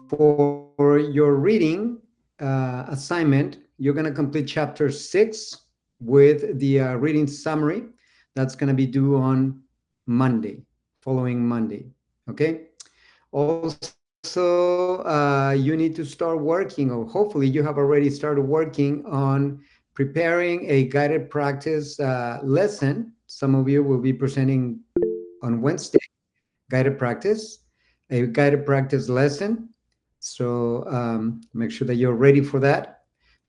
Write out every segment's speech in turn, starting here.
For your reading assignment, you're going to complete chapter 6 with the reading summary. That's going to be due on Monday, following Monday. Okay. Also, you need to start working, or hopefully you have already started working on preparing a guided practice lesson. Some of you will be presenting on Wednesday, guided practice, a guided practice lesson. So make sure that you're ready for that.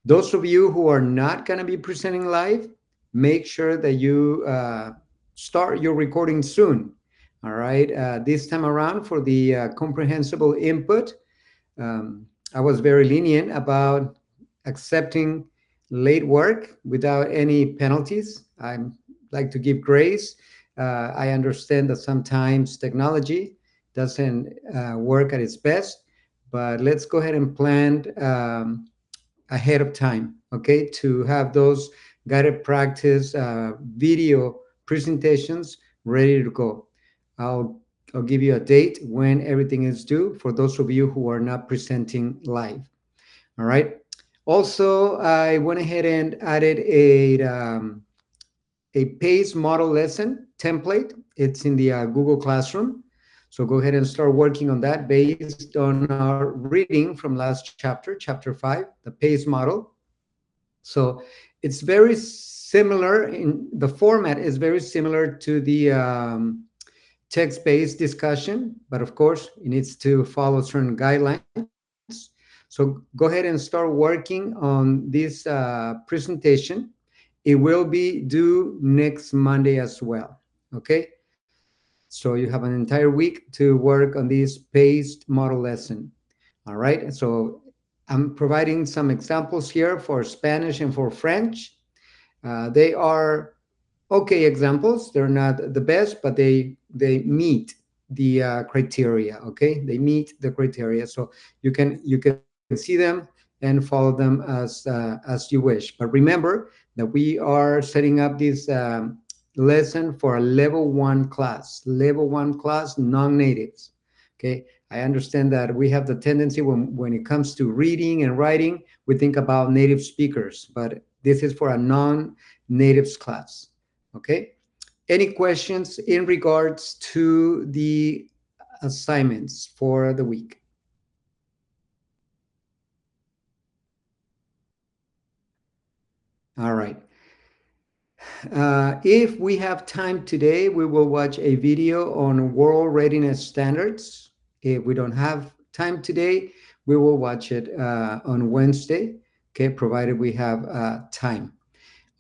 Those of you who are not going to be presenting live, make sure that you start your recording soon. All right. This time around for the comprehensible input, um, I was very lenient about accepting late work without any penalties. I like to give grace. I understand that sometimes technology doesn't work at its best, but let's go ahead and plan ahead of time, okay, to have those guided practice video presentations ready to go. I'll I'll give you a date when everything is due for those of you who are not presenting live. All right. Also, I went ahead and added a PACE model lesson template. It's in the Google Classroom. So go ahead and start working on that based on our reading from last chapter, chapter 5, the PACE model. So it's very similar in the format is very similar to the text-based discussion, but of course it needs to follow certain guidelines. So go ahead and start working on this presentation. It will be due next Monday as well. Okay, so you have an entire week to work on this paced model lesson. All right, so I'm providing some examples here for Spanish and for French. They are okay examples. They're not the best, but they meet the criteria. Okay, they meet the criteria, so you can see them and follow them as you wish. But remember that we are setting up this lesson for a level one class, non-natives. Okay, I understand that we have the tendency when it comes to reading and writing, we think about native speakers, but this is for a non-natives class. Okay. Any questions in regards to the assignments for the week? All right. If we have time today, we will watch a video on world readiness standards. If we don't have time today, we will watch it on Wednesday, okay, provided we have time.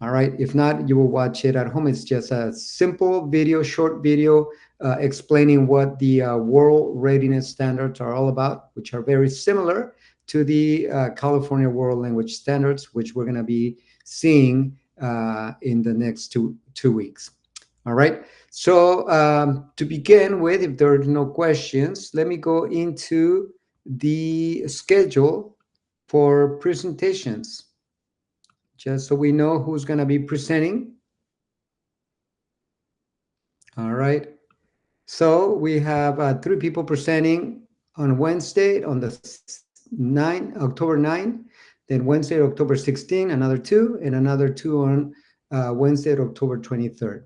All right. If not, you will watch it at home. It's just a simple video, short video explaining what the world readiness standards are all about, which are very similar to the California World Language Standards, which we're going to be seeing in the next two weeks. All right. So to begin with, if there are no questions, let me go into the schedule for presentations, just so we know who's going to be presenting. All right. So we have 3 people presenting on Wednesday on the October 9, then Wednesday, October 16, another 2, and another 2 on Wednesday, October 23rd.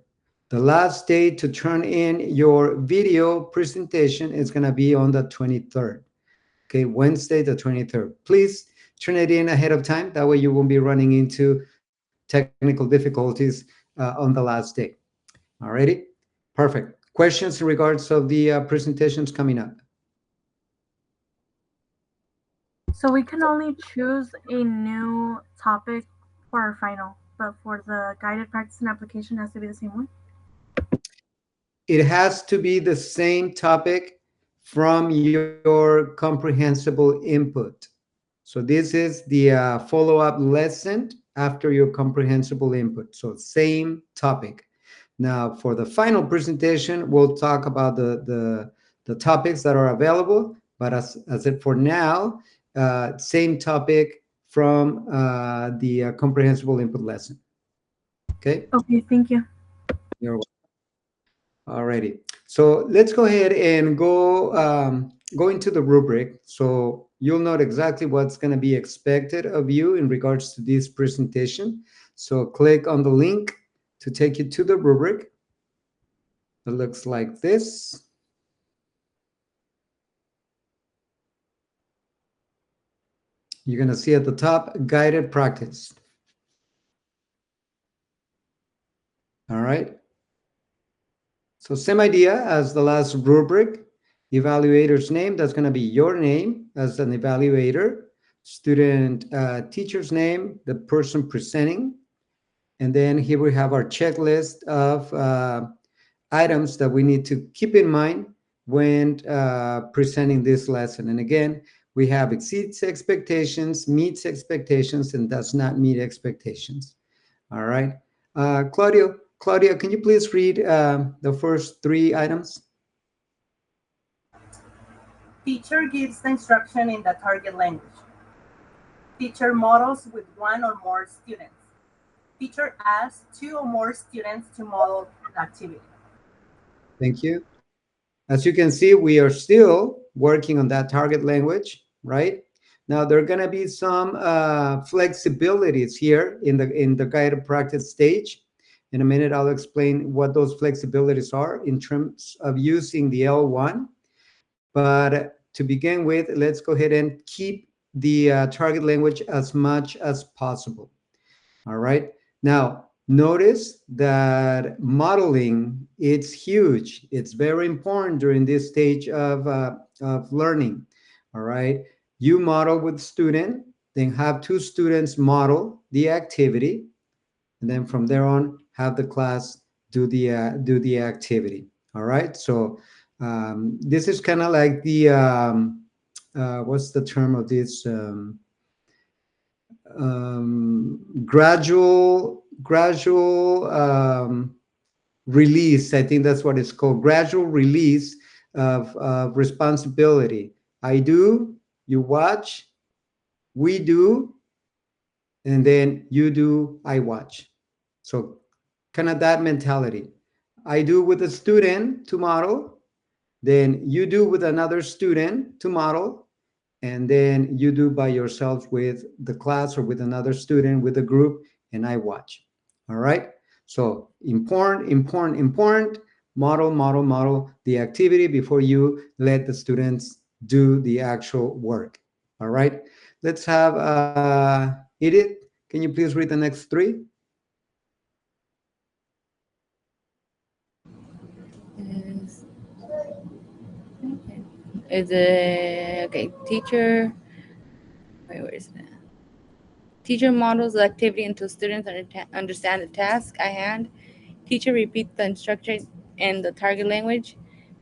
The last day to turn in your video presentation is going to be on the 23rd. Okay, Wednesday, the 23rd. Please turn it in ahead of time. That way you won't be running into technical difficulties on the last day. Alrighty? Perfect. Questions in regards of the presentations coming up? So we can only choose a new topic for our final, but for the guided practice and application, it has to be the same one. It has to be the same topic from your comprehensible input. So this is the follow-up lesson after your comprehensible input. So same topic. Now for the final presentation, we'll talk about the topics that are available. But as it for now, same topic from the comprehensible input lesson. Okay. Okay, thank you. You're Alrighty. So let's go ahead and go go into the rubric, so you'll know exactly what's going to be expected of you in regards to this presentation. So click on the link to take you to the rubric. It looks like this. You're going to see at the top, guided practice. All right. So same idea as the last rubric. Evaluator's name, that's going to be your name as an evaluator. Student teacher's name, the person presenting. And then here we have our checklist of items that we need to keep in mind when presenting this lesson. And again, we have exceeds expectations, meets expectations, and does not meet expectations. All right. Claudia, can you please read the first three items? Teacher gives the instruction in the target language. Teacher models with one or more students. Teacher asks two or more students to model the activity. Thank you. As you can see, we are still working on that target language, right? Now there are going to be some flexibilities here in the guided practice stage. In a minute, I'll explain what those flexibilities are in terms of using the L1. But to begin with, let's go ahead and keep the target language as much as possible. All right. Now, notice that modeling, it's huge. It's very important during this stage of learning. All right. You model with student, then have two students model the activity, and then from there on, have the class do the activity. All right. So this is kind of like the what's the term of this? Gradual release. I think that's what it's called. Gradual release of responsibility. I do, you watch, we do, and then you do, I watch. So kind of that mentality. I do with a student to model, then you do with another student to model, and then you do by yourself with the class or with another student with a group, and I watch. All right. So important. Model the activity before you let the students do the actual work. All right. Let's have Edith. Can you please read the next three? Is okay? Teacher. Wait, where is that? Teacher models the activity until students understand the task at hand. Teacher repeats the instruction in the target language.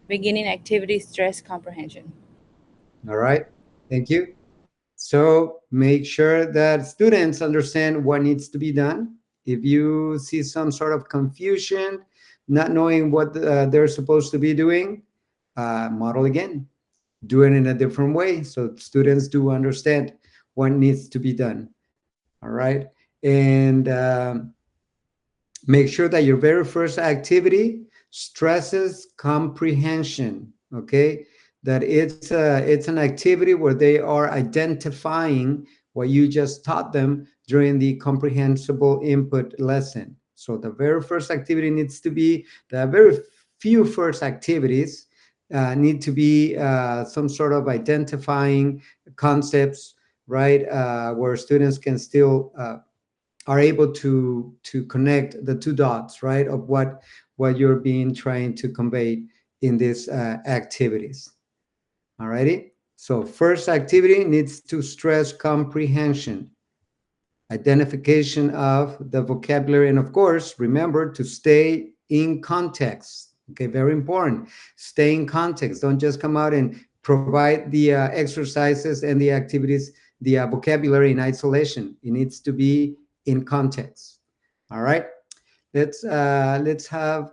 Beginning activity stress comprehension. All right. Thank you. So make sure that students understand what needs to be done. If you see some sort of confusion, not knowing what they're supposed to be doing, model again. Do it in a different way so students do understand what needs to be done. All right. And make sure that your very first activity stresses comprehension. Okay, that it's an activity where they are identifying what you just taught them during the comprehensible input lesson. So the very first activity needs to be, the very few first activities need to be some sort of identifying concepts, right, where students can still are able to connect the two dots, right, of what you're being trying to convey in these activities. Alrighty. So first activity needs to stress comprehension, identification of the vocabulary, and of course, remember to stay in context. Okay, very important. Stay in context. Don't just come out and provide the exercises and the activities, the vocabulary in isolation. It needs to be in context. All right. Let's have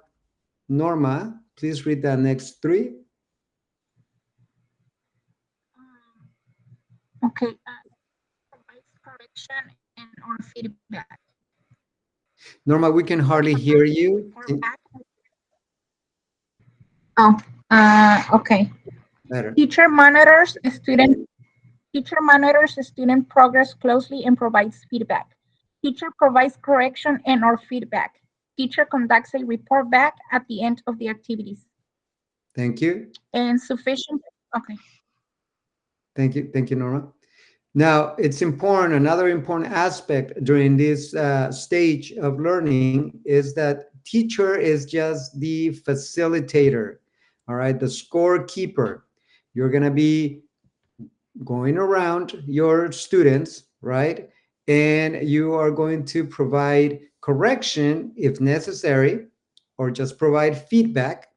Norma. Please read the next three. Okay, provides correction and or feedback. Norma, we can hardly hear you. Oh, okay. Better. Teacher monitors student progress closely and provides feedback. Teacher provides correction and or feedback. Teacher conducts a report back at the end of the activities. Thank you. And sufficient, okay. Thank you, Norma. Now, it's important, another important aspect during this stage of learning is that teacher is just the facilitator, all right, the scorekeeper. You're going to be going around your students, right? And you are going to provide correction if necessary, or just provide feedback,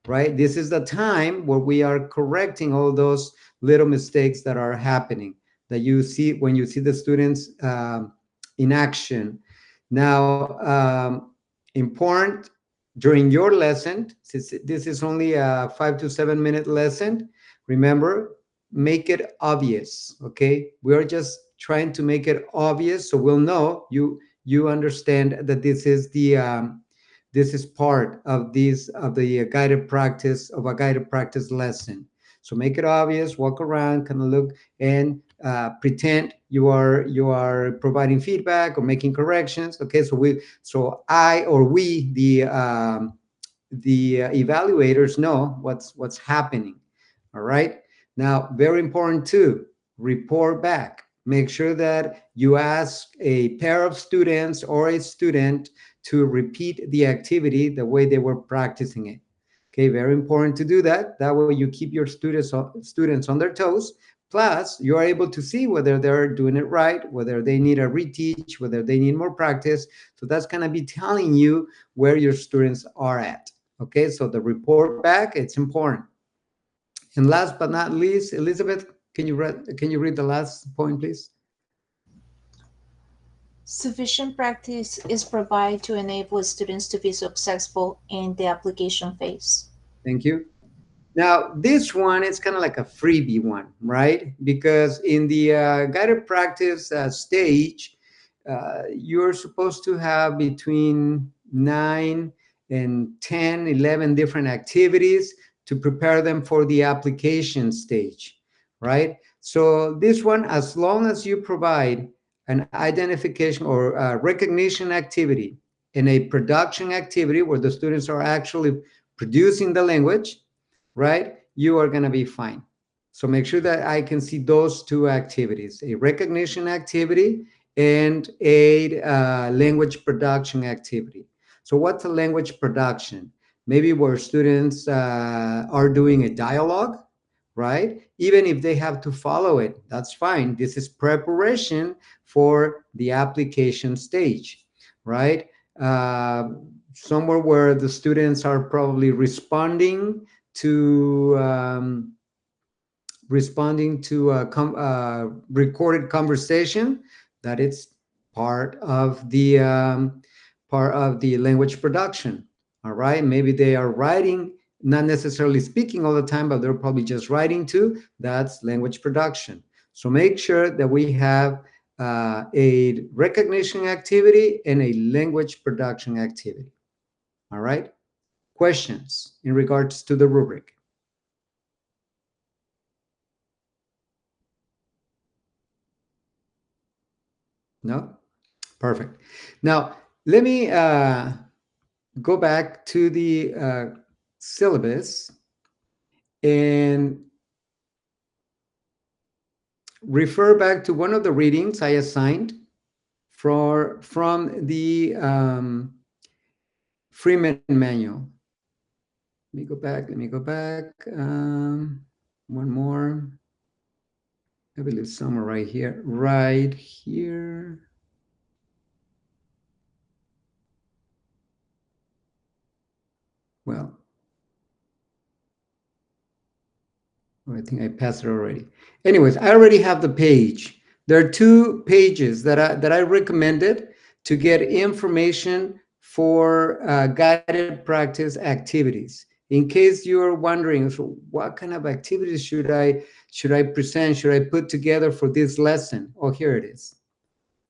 right? This is the time where we are correcting all those little mistakes that are happening that you see when you see the students in action. Now, important during your lesson, since this is only a 5 to 7 minute lesson, remember, make it obvious. Okay, we are just trying to make it obvious so we'll know you understand that this is part of these of the guided practice of a guided practice lesson. So make it obvious, walk around, kind of look, and pretend you are providing feedback or making corrections. Okay, so I or we the evaluators know what's happening. All right. Now, very important too, report back. Make sure that you ask a pair of students or a student to repeat the activity the way they were practicing it. Okay, very important to do that. That way you keep your students on their toes. Plus, you are able to see whether they're doing it right, whether they need a reteach, whether they need more practice. So that's going to be telling you where your students are at. Okay, so the report back, it's important. And last but not least, Elizabeth, can you read the last point, please? Sufficient practice is provided to enable students to be successful in the application phase. Thank you. Now, this one is kind of like a freebie one, right? Because in the guided practice stage, you're supposed to have between 9 and 10, 11 different activities to prepare them for the application stage, right? So this one, as long as you provide an identification or recognition activity and a production activity where the students are actually producing the language, right? You are going to be fine. So make sure that I can see those two activities, a recognition activity and a language production activity. So what's a language production? Maybe where students are doing a dialogue, right? Even if they have to follow it, that's fine. This is preparation for the application stage, right? Uh, Somewhere where the students are probably responding to a recorded conversation, that it's part of the language production. All right, maybe they are writing, not necessarily speaking all the time, but they're probably just writing too. That's language production. So make sure that we have a recognition activity and a language production activity. All right, questions in regards to the rubric? No? Perfect. Now, let me go back to the syllabus and refer back to one of the readings I assigned from the Freeman Manual. Let me go back. One more. I believe somewhere right here. Right here. Well, I think I passed it already. Anyways, I already have the page. There are 2 pages that I recommended to get information for guided practice activities. In case you're wondering, so what kind of activities should I present? Should I put together for this lesson? Oh, here it is.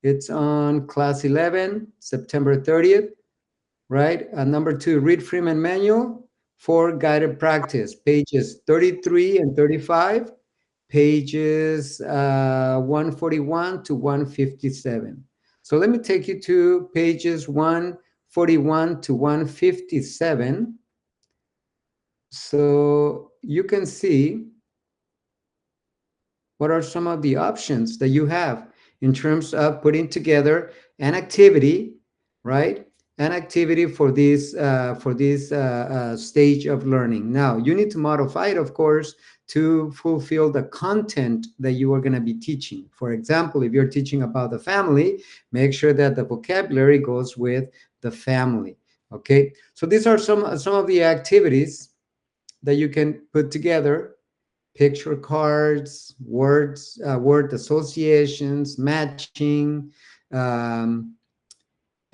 It's on class 11, September 30th, right? Number 2, read Freeman Manual. for guided practice, pages 33 and 35, pages 141 to 157. So let me take you to pages 141 to 157. So you can see what are some of the options that you have in terms of putting together an activity, right? An activity for this stage of learning. Now you need to modify it, of course, to fulfill the content that you are going to be teaching. For example, if you're teaching about the family, make sure that the vocabulary goes with the family. Okay, so these are some of the activities that you can put together: picture cards, word associations, matching, um,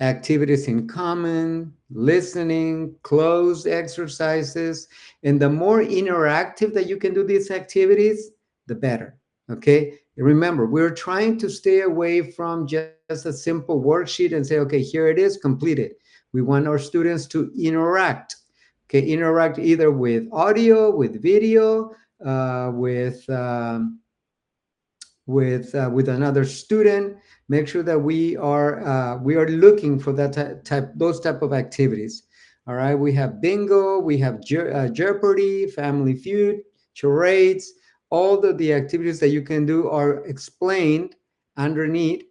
activities in common, listening, closed exercises. And the more interactive that you can do these activities, the better. Okay. Remember, we're trying to stay away from just a simple worksheet and say, okay, here it is, complete it. We want our students to interact. Okay. Interact either with audio, with video, with another student. Make sure that we are looking for that type those type of activities. All right, we have bingo, we have Jeopardy, Family Feud, charades. All the activities that you can do are explained underneath,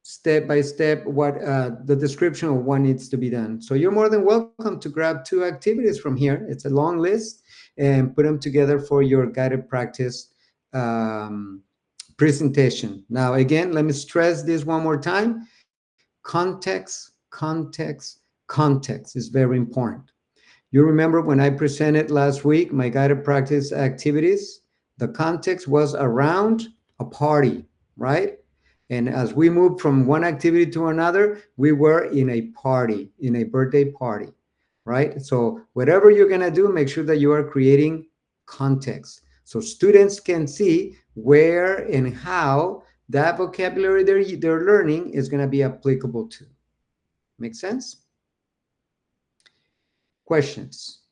step by step, what the description of what needs to be done. So you're more than welcome to grab two activities from here. It's a long list, and put them together for your guided practice um, presentation. Now, again, let me stress this one more time. Context, context, context is very important. You remember when I presented last week my guided practice activities, the context was around a party, right? And as we moved from one activity to another, we were in a party, in a birthday party, right? So whatever you're going to do, make sure that you are creating context so students can see where and how that vocabulary they're learning is going to be applicable to. Make sense? Questions?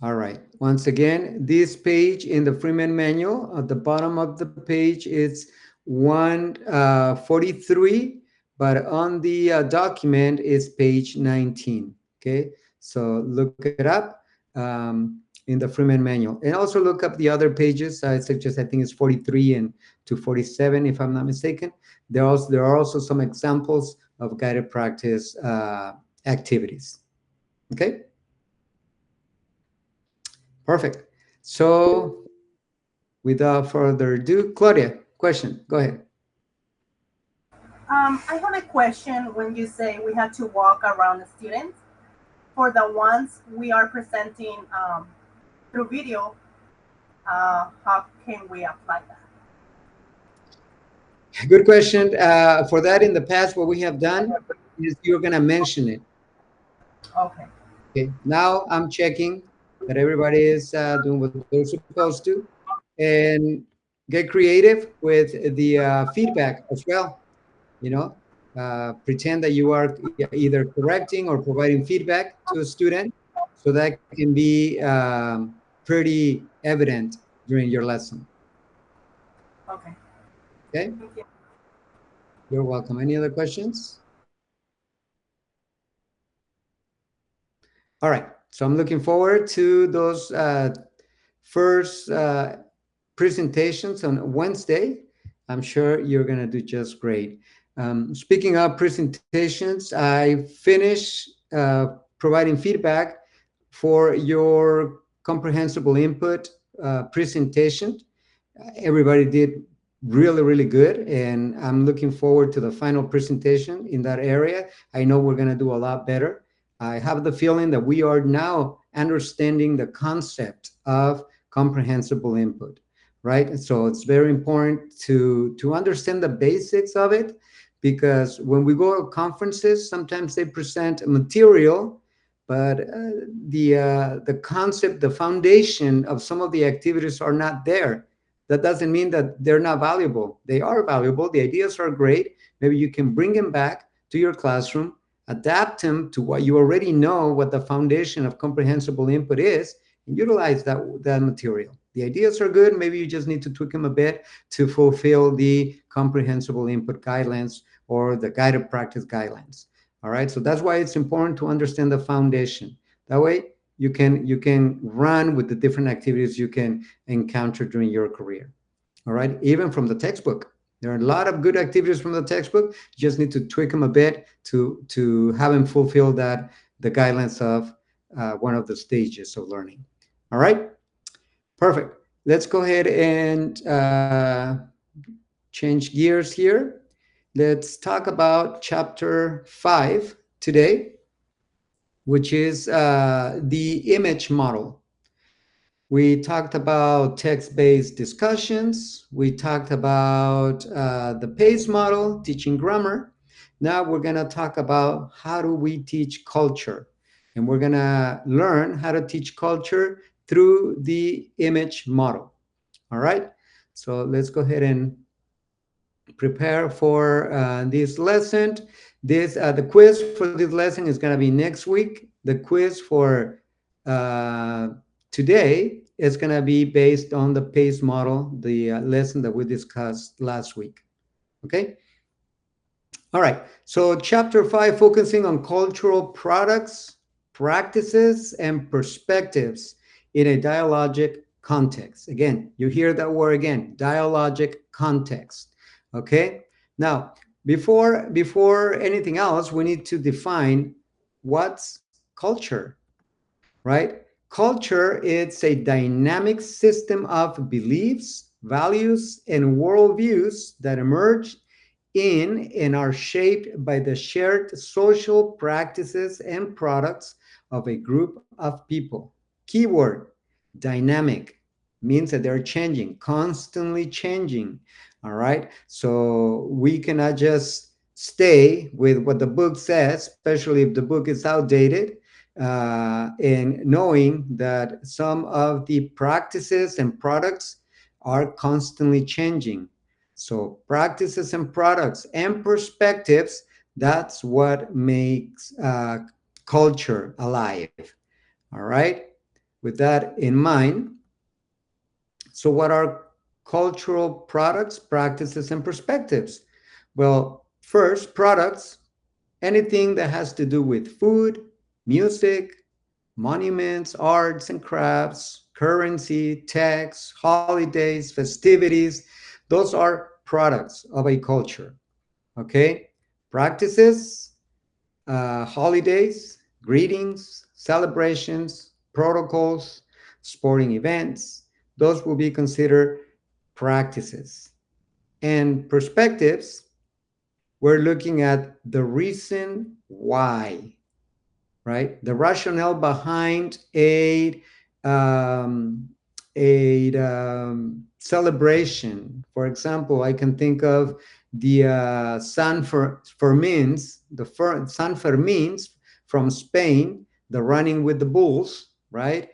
All right. Once again, this page in the Freeman Manual, at the bottom of the page, it's 143, but on the document is page 19. Okay, so look it up in the Freeman Manual, and also look up the other pages. I suggest, I think it's 43 and to 47, if I'm not mistaken. There are also some examples of guided practice activities. Okay. Perfect. So without further ado, Claudia, question, go ahead. I have a question when you say we have to walk around the students. For the ones we are presenting through video, how can we apply that? Good question. For that, in the past, what we have done is you're going to mention it. Okay. Okay. Now I'm checking that everybody is doing what they're supposed to, and get creative with the feedback as well. You know, pretend that you are either correcting or providing feedback to a student, so that can be pretty evident during your lesson. Okay. Okay. Thank you. You're welcome. Any other questions? All right. So I'm looking forward to those first presentations on Wednesday. I'm sure you're going to do just great. Speaking of presentations, I finished providing feedback for your comprehensible input presentation. Everybody did really, really good, and I'm looking forward to the final presentation in that area. I know we're going to do a lot better. I have the feeling that we are now understanding the concept of comprehensible input, right? So it's very important to understand the basics of it, because when we go to conferences, sometimes they present material, but the concept, the foundation of some of the activities are not there. That doesn't mean that they're not valuable. They are valuable. The ideas are great. Maybe you can bring them back, to your classroom, adapt them to what you already know, what the foundation of comprehensible input is, and utilize that material. The ideas are good. Maybe you just need to tweak them a bit to fulfill the comprehensible input guidelines or the guided practice guidelines. All right. So that's why it's important to understand the foundation. That way you can run with the different activities you can encounter during your career. All right. Even from the textbook. There are a lot of good activities from the textbook. You just need to tweak them a bit to have them fulfill that the guidelines of one of the stages of learning. All right. Perfect. Let's go ahead and change gears here. Let's talk about chapter 5 today, which is the image model. We talked about text-based discussions. We talked about the PACE model, teaching grammar. Now we're going to talk about how do we teach culture. And we're going to learn how to teach culture through the image model. All right. So let's go ahead and prepare for this lesson. The quiz for this lesson is going to be next week. The quiz for uh, today is going to be based on the PACE model, the lesson that we discussed last week. Okay. All right. So chapter 5, focusing on cultural products, practices, and perspectives in a dialogic context. Again, you hear that word again, dialogic context. Okay. Now, before anything else, we need to define what's culture, right? Culture, it's a dynamic system of beliefs, values, and worldviews that emerge in and are shaped by the shared social practices and products of a group of people. Keyword, dynamic, means that they're changing, constantly changing. All right. So we cannot just stay with what the book says, especially if the book is outdated, and knowing that some of the practices and products are constantly changing. So practices and products and perspectives, that's what makes culture alive. All right. With that in mind, so what are cultural products, practices, and perspectives? Well, first, products, anything that has to do with food, music, monuments, arts and crafts, currency, texts, holidays, festivities, those are products of a culture. Okay. Practices, holidays, greetings, celebrations, protocols, sporting events, those will be considered practices. And perspectives, we're looking at the reason why, right? The rationale behind um, a celebration. For example, I can think of the Fermins, San Fermins from Spain, the running with the bulls, right?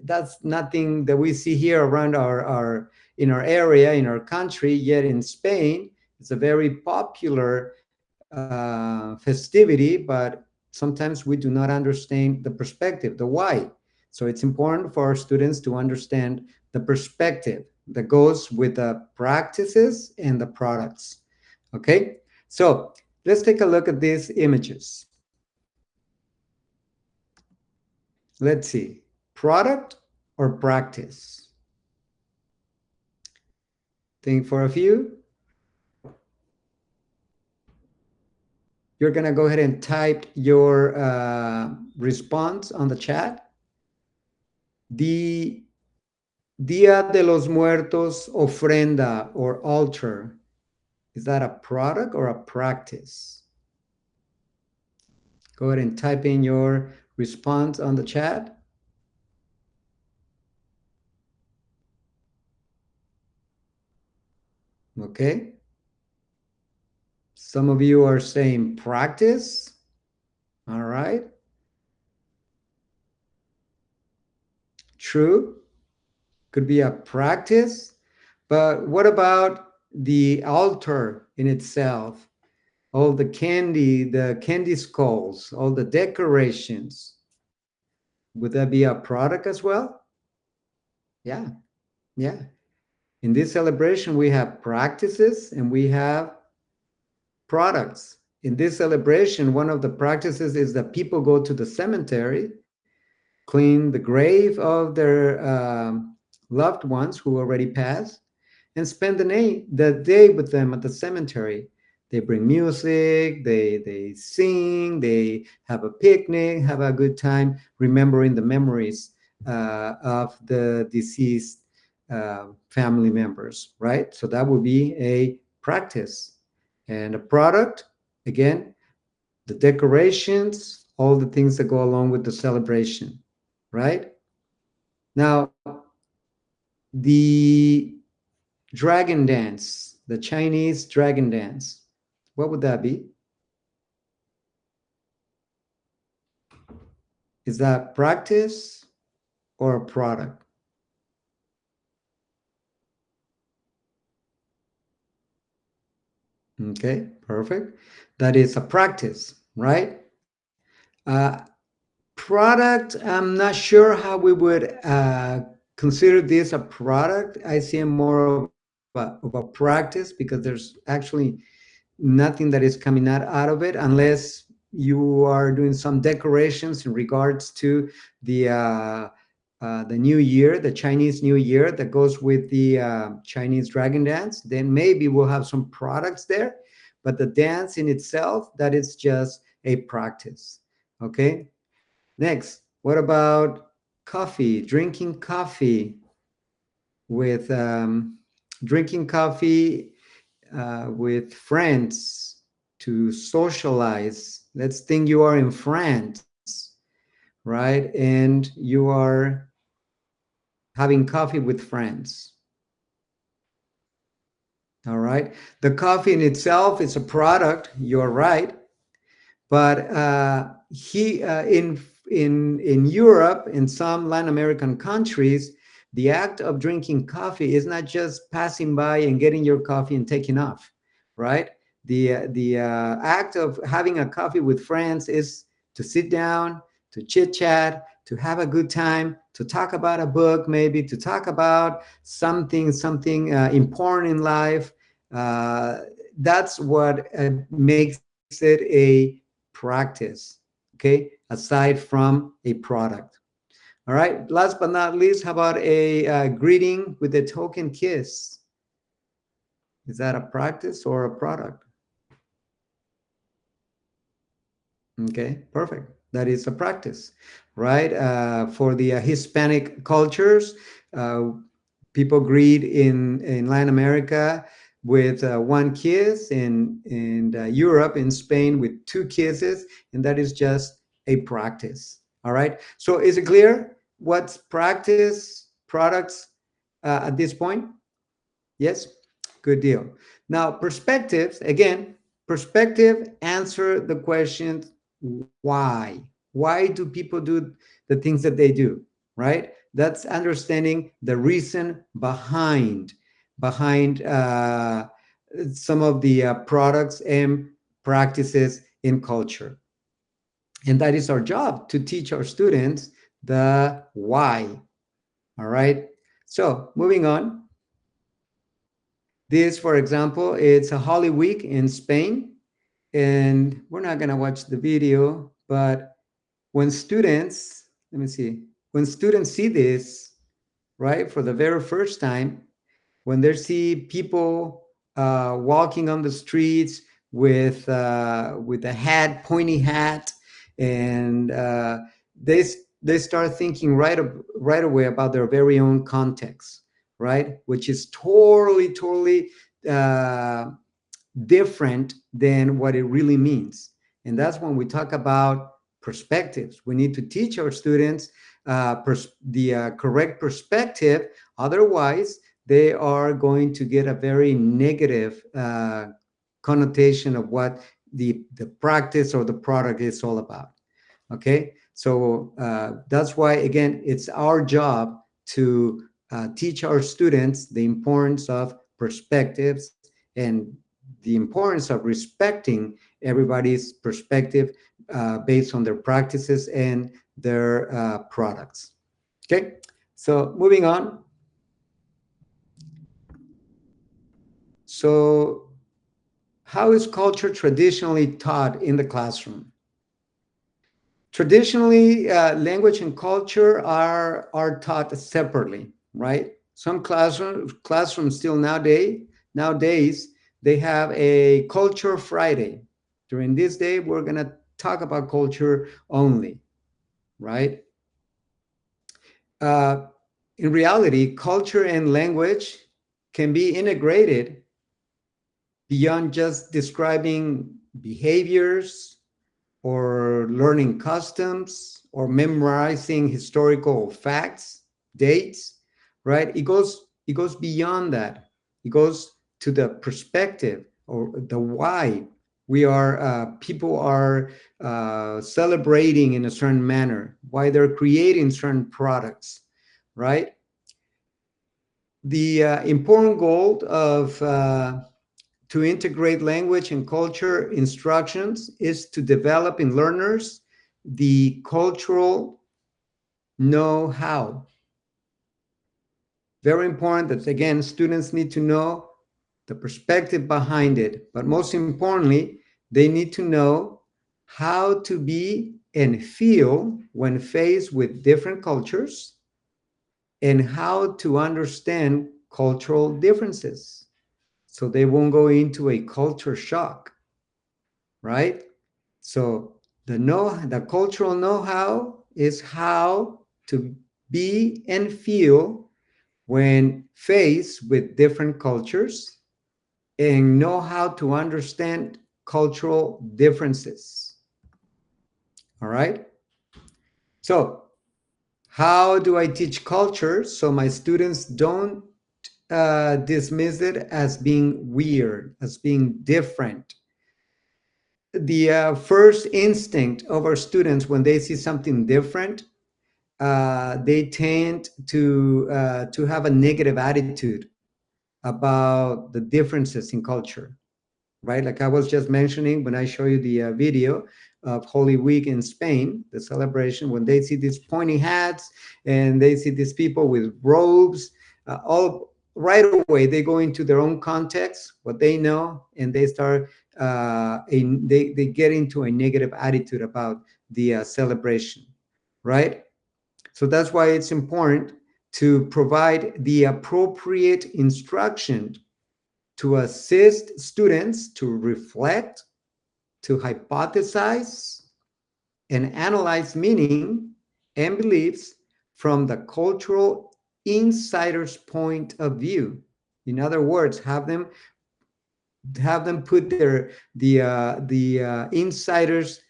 That's nothing that we see here around our in our area, in our country. Yet in Spain, it's a very popular festivity, but sometimes we do not understand the perspective, the why. So it's important for our students to understand the perspective that goes with the practices and the products. Okay, so let's take a look at these images. Let's see, product or practice? Think for a few. You're going to go ahead and type your response on the chat. The Dia de los Muertos ofrenda or altar, is that a product or a practice? Go ahead and type in your response on the chat. Okay. Some of you are saying practice. All right. True. Could be a practice. But what about the altar in itself? all the candy skulls, all the decorations. Would that be a product as well? Yeah, yeah. In this celebration, we have practices and we have products. In this celebration, one of the practices is that people go to the cemetery, clean the grave of their loved ones who already passed, and spend the day with them at the cemetery. They bring music, they sing, they have a picnic, have a good time, remembering the memories of the deceased family members, right? So that would be a practice. And a product, again, the decorations, all the things that go along with the celebration, right? Now, the dragon dance, the Chinese dragon dance, what would that be? Is that practice or a product? Okay, perfect. That is a practice, right? Product, I'm not sure how we would consider this a product. I see it more of a practice because there's actually nothing that is coming out of it unless you are doing some decorations in regards to the new year, the Chinese New Year that goes with the Chinese dragon dance. Then maybe we'll have some products there, but the dance in itself, that is just a practice. Okay. Next, what about coffee? With drinking coffee with friends to socialize. Let's think you are in France, right? And you are having coffee with friends. All right. The coffee in itself is a product. You're right. But in Europe, in some Latin American countries, the act of drinking coffee is not just passing by and getting your coffee and taking off, right? The act of having a coffee with friends is to sit down, to chit chat, to have a good time, to talk about a book, maybe to talk about something important in life. That's what makes it a practice, okay, aside from a product. All right, last but not least, how about a greeting with a token kiss? Is that a practice or a product? Okay, perfect. That is a practice, right? For the Hispanic cultures, uh, people greet in Latin America with one kiss, in Europe, in Spain, with two kisses, and that is just a practice. All right. So is it clear what's practice, products at this point? Yes, good deal. Now, perspectives, again, perspective answer the question why? Why do people do the things that they do, right? That's understanding the reason behind some of the products and practices in culture. And that is our job to teach our students the why. All right. So moving on. This, for example, it's a Holy Week in Spain, and we're not going to watch the video, but when students, let me see, when students see this, right, for the very first time, when they see people walking on the streets with a hat, pointy hat, and they they start thinking right away about their very own context, right, which is totally uh, different than what it really means. And that's when we talk about perspectives. We need to teach our students the correct perspective. Otherwise, they are going to get a very negative connotation of what the practice or the product is all about. Okay, so that's why, again, it's our job to teach our students the importance of perspectives and the importance of respecting everybody's perspective based on their practices and their products. Okay, so moving on. So, how is culture traditionally taught in the classroom? Traditionally, language and culture are taught separately, right? Some classrooms still nowadays they have a culture Friday. During this day, we're gonna talk about culture only, right? Uh, in reality, culture and language can be integrated beyond just describing behaviors or learning customs or memorizing historical facts, dates, right? It goes beyond that. It goes to the perspective or the why people are celebrating in a certain manner, why they're creating certain products, right? The important goal of to integrate language and culture instructions is to develop in learners the cultural know-how. Very important that, again, students need to know the perspective behind it, but most importantly, they need to know how to be and feel when faced with different cultures and how to understand cultural differences so they won't go into a culture shock, right? So the cultural know-how is how to be and feel when faced with different cultures and know how to understand cultural differences. All right? So, how do I teach culture so my students don't dismiss it as being weird, as being different? The first instinct of our students when they see something different, they tend to have a negative attitude about the differences in culture, right? Like I was just mentioning when I show you the video of Holy Week in Spain, the celebration, when they see these pointy hats and they see these people with robes, all right away they go into their own context, what they know, and they start they get into a negative attitude about the celebration, right? So that's why it's important to provide the appropriate instruction to assist students to reflect, to hypothesize, and analyze meaning and beliefs from the cultural insider's point of view. In other words, have them put the insider's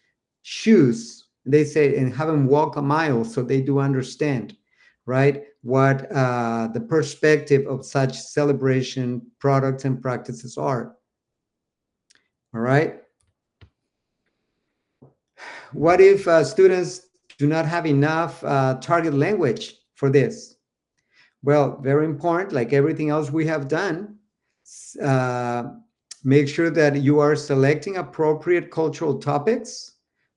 shoes. They say, and have them walk a mile so they do understand, right? What the perspective of such celebration products and practices are. All right. What if students do not have enough target language for this? Well, very important, like everything else we have done, uh, make sure that you are selecting appropriate cultural topics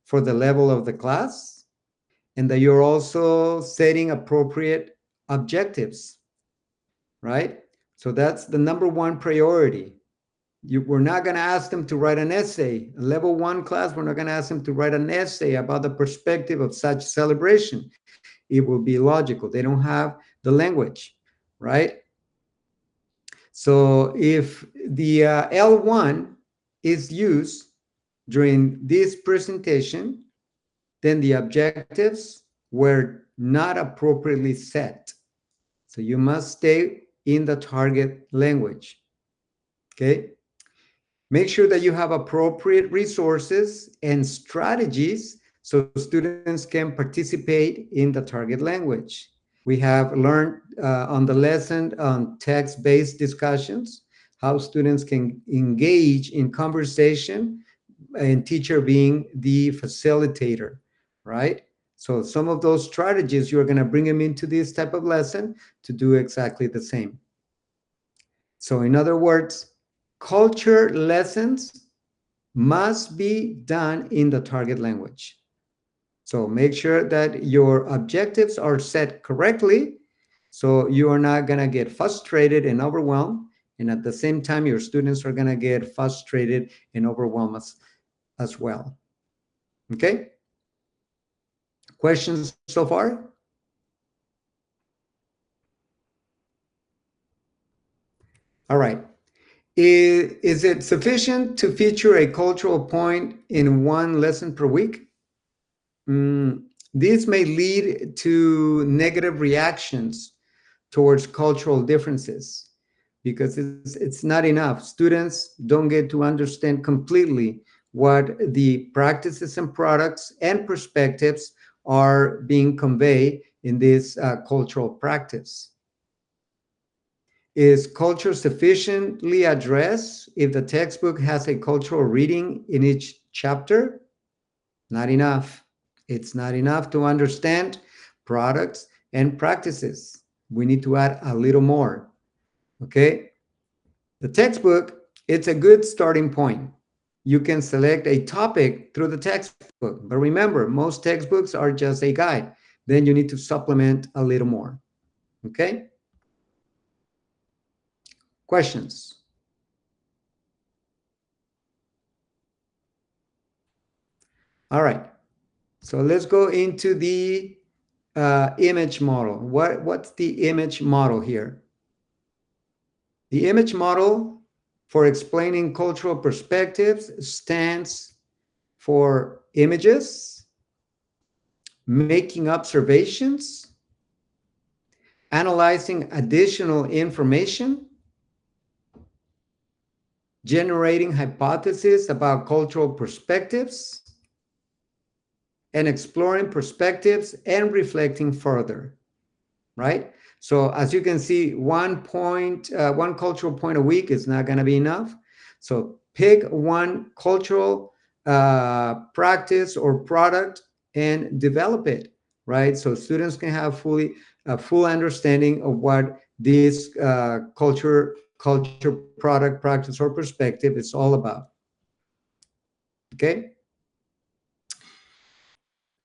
for the level of the class and that you're also setting appropriate objectives, right? So that's the number one priority. We're not going to ask them to write an essay. A level one class, we're not going to ask them to write an essay about the perspective of such celebration. It will be logical. They don't have the language, right? So if the L1 is used during this presentation, then the objectives were not appropriately set. So you must stay in the target language, okay? Make sure that you have appropriate resources and strategies so students can participate in the target language. We have learned on the lesson on text-based discussions, how students can engage in conversation and teacher being the facilitator, right? So some of those strategies, you're going to bring them into this type of lesson to do exactly the same. So in other words, culture lessons must be done in the target language. So make sure that your objectives are set correctly so you are not going to get frustrated and overwhelmed. And at the same time, your students are going to get frustrated and overwhelmed as well. Okay? Questions so far? All right. Is it sufficient to feature a cultural point in one lesson per week? This may lead to negative reactions towards cultural differences because it's not enough. Students don't get to understand completely what the practices and products and perspectives are being conveyed in this cultural practice. Is culture sufficiently addressed if the textbook has a cultural reading in each chapter? Not enough. It's not enough to understand products and practices. We need to add a little more. Okay? The textbook, it's a good starting point. You can select a topic through the textbook, but remember, most textbooks are just a guide. Then you need to supplement a little more. Okay? Questions? All right. So let's go into the image model. What's the image model here? The image model for explaining cultural perspectives stands for images, making observations, analyzing additional information, generating hypotheses about cultural perspectives, and exploring perspectives and reflecting further, right? So as you can see, one cultural point a week is not going to be enough. So pick one cultural practice or product and develop it, right? So students can have a full understanding of what this culture, product, practice, or perspective is all about. Okay.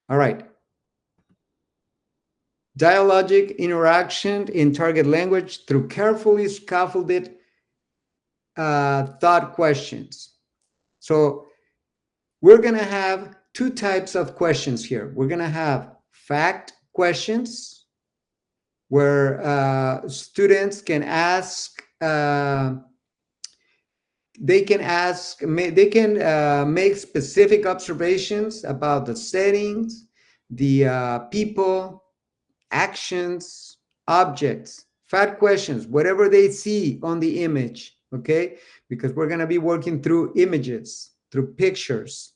All right. Dialogic interaction in target language through carefully scaffolded thought questions. So we're going to have two types of questions here. We're going to have fact questions where students can ask, they can make specific observations about the settings, the people, actions, objects, fact questions, whatever they see on the image, okay? Because we're going to be working through images, through pictures.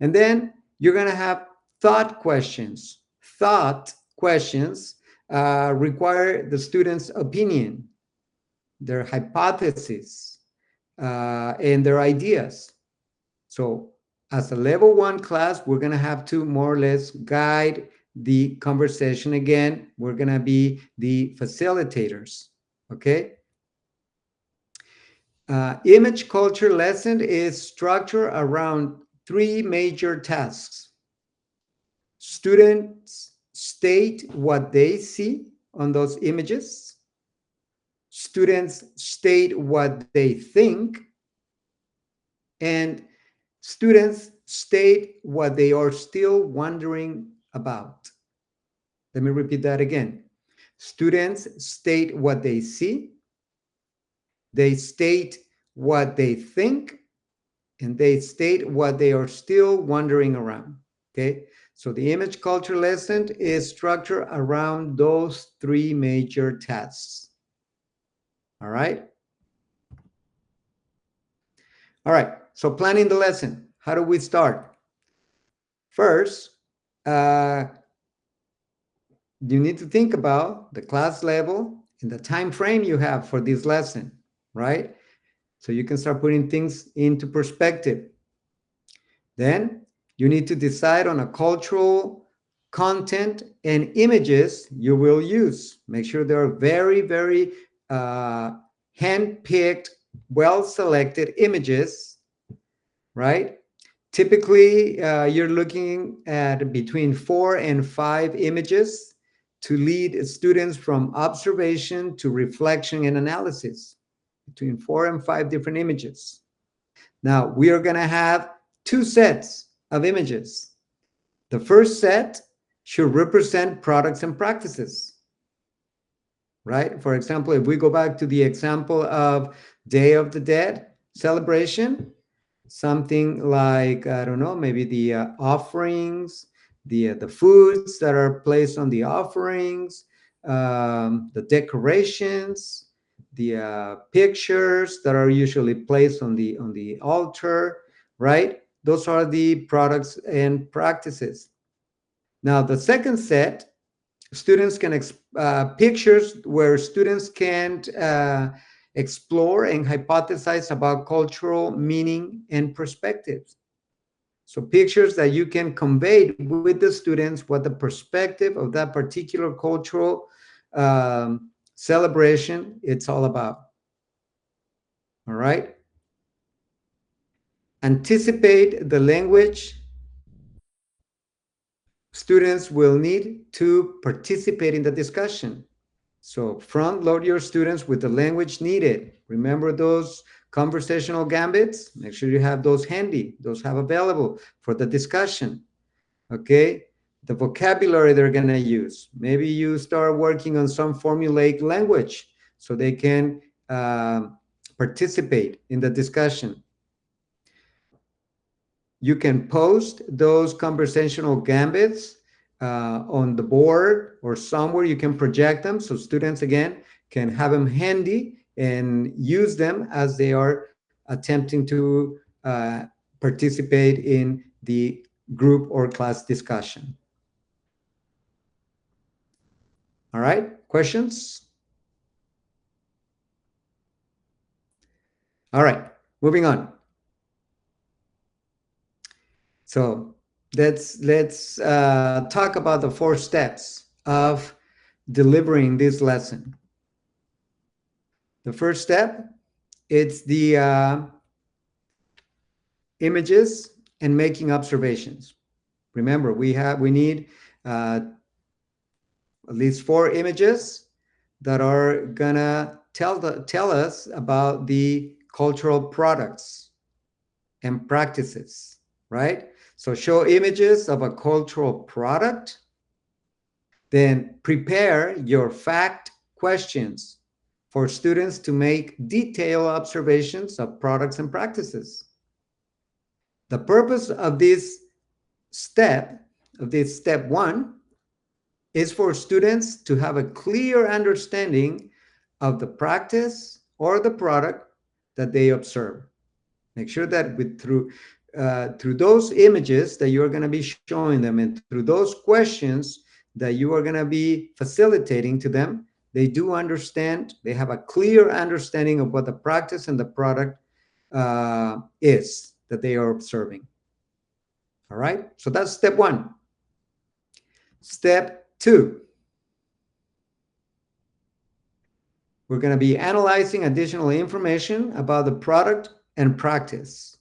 And then you're going to have thought questions. Thought questions require the student's opinion, their hypothesis, and their ideas. So as a level 1 class, we're going to have to more or less guide the conversation. Again, we're going to be the facilitators, okay? Image culture lesson is structured around 3 major tasks. Students state what they see on those images. Students state what they think. And students state what they are still wondering about. Let me repeat that again. Students state what they see, they state what they think, and they state what they are still wondering around. Okay, so the image culture lesson is structured around those 3 major tasks. All right. All right, so planning the lesson. How do we start? First, you need to think about the class level and the time frame you have for this lesson, right? So you can start putting things into perspective. Then you need to decide on a cultural content and images you will use. Make sure they're very, very hand-picked well-selected images, right? Typically, you're looking at between 4 and 5 images to lead students from observation to reflection and analysis, between 4 and 5 different images. Now, we are going to have 2 sets of images. The first set should represent products and practices, right? For example, if we go back to the example of Day of the Dead celebration, something like, I don't know, maybe the offerings, the foods that are placed on the offerings, the decorations, the pictures that are usually placed on the altar, right? Those are the products and practices. Now, the second set, students can pictures where students can explore and hypothesize about cultural meaning and perspectives. So pictures that you can convey with the students what the perspective of that particular cultural celebration it's all about. All right. Anticipate the language students will need to participate in the discussion. So front load your students with the language needed. Remember those conversational gambits? Make sure you have those handy, those have available for the discussion. Okay. The vocabulary they're going to use. Maybe you start working on some formulaic language so they can participate in the discussion. You can post those conversational gambits on the board or somewhere you can project them so students again can have them handy and use them as they are attempting to participate in the group or class discussion. All right, questions? All right, moving on. So let's talk about the 4 steps of delivering this lesson. The first step, it's the images and making observations. Remember, we need at least 4 images that are gonna tell us about the cultural products and practices, right? So show images of a cultural product, then prepare your fact questions for students to make detailed observations of products and practices. The purpose of this step 1, is for students to have a clear understanding of the practice or the product that they observe. Make sure that through those images that you're going to be showing them and through those questions that you are going to be facilitating to them, they do understand, they have a clear understanding of what the practice and the product is that they are observing. All right, so that's step 1. Step 2, we're going to be analyzing additional information about the product and practice,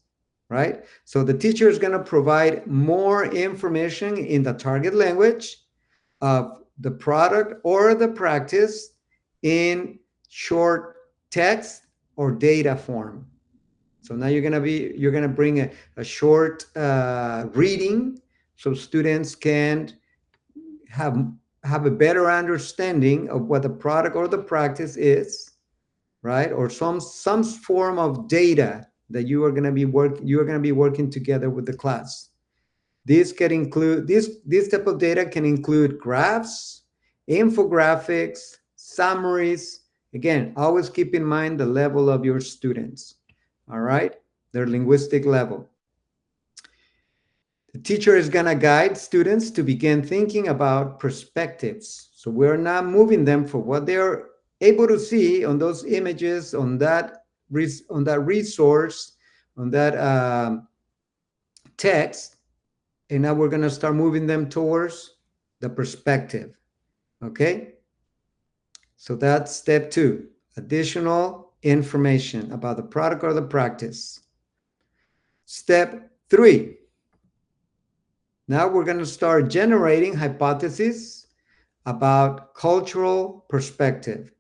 right? So the teacher is going to provide more information in the target language of the product or the practice in short text or data form. So now you're going to bring a short reading so students can have a better understanding of what the product or the practice is, right? Or some form of data that you are going to be working together with the class. This type of data can include graphs, infographics, summaries. Again, always keep in mind the level of your students. All right, their linguistic level. The teacher is going to guide students to begin thinking about perspectives. So we're not moving them for what they're able to see on those images, on that resource, on that text. And now we're going to start moving them towards the perspective. Okay? So that's step 2, additional information about the product or the practice. Step 3. Now we're going to start generating hypotheses about cultural perspective.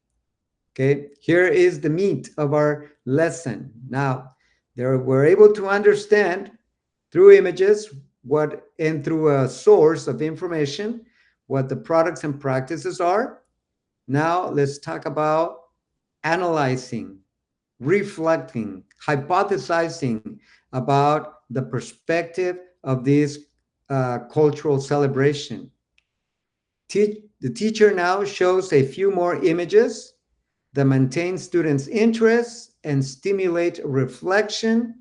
Okay, here is the meat of our lesson. Now, we're able to understand through images and through a source of information what the products and practices are. Now, let's talk about analyzing, reflecting, hypothesizing about the perspective of this cultural celebration. The teacher now shows a few more images that maintain students' interest and stimulate reflection.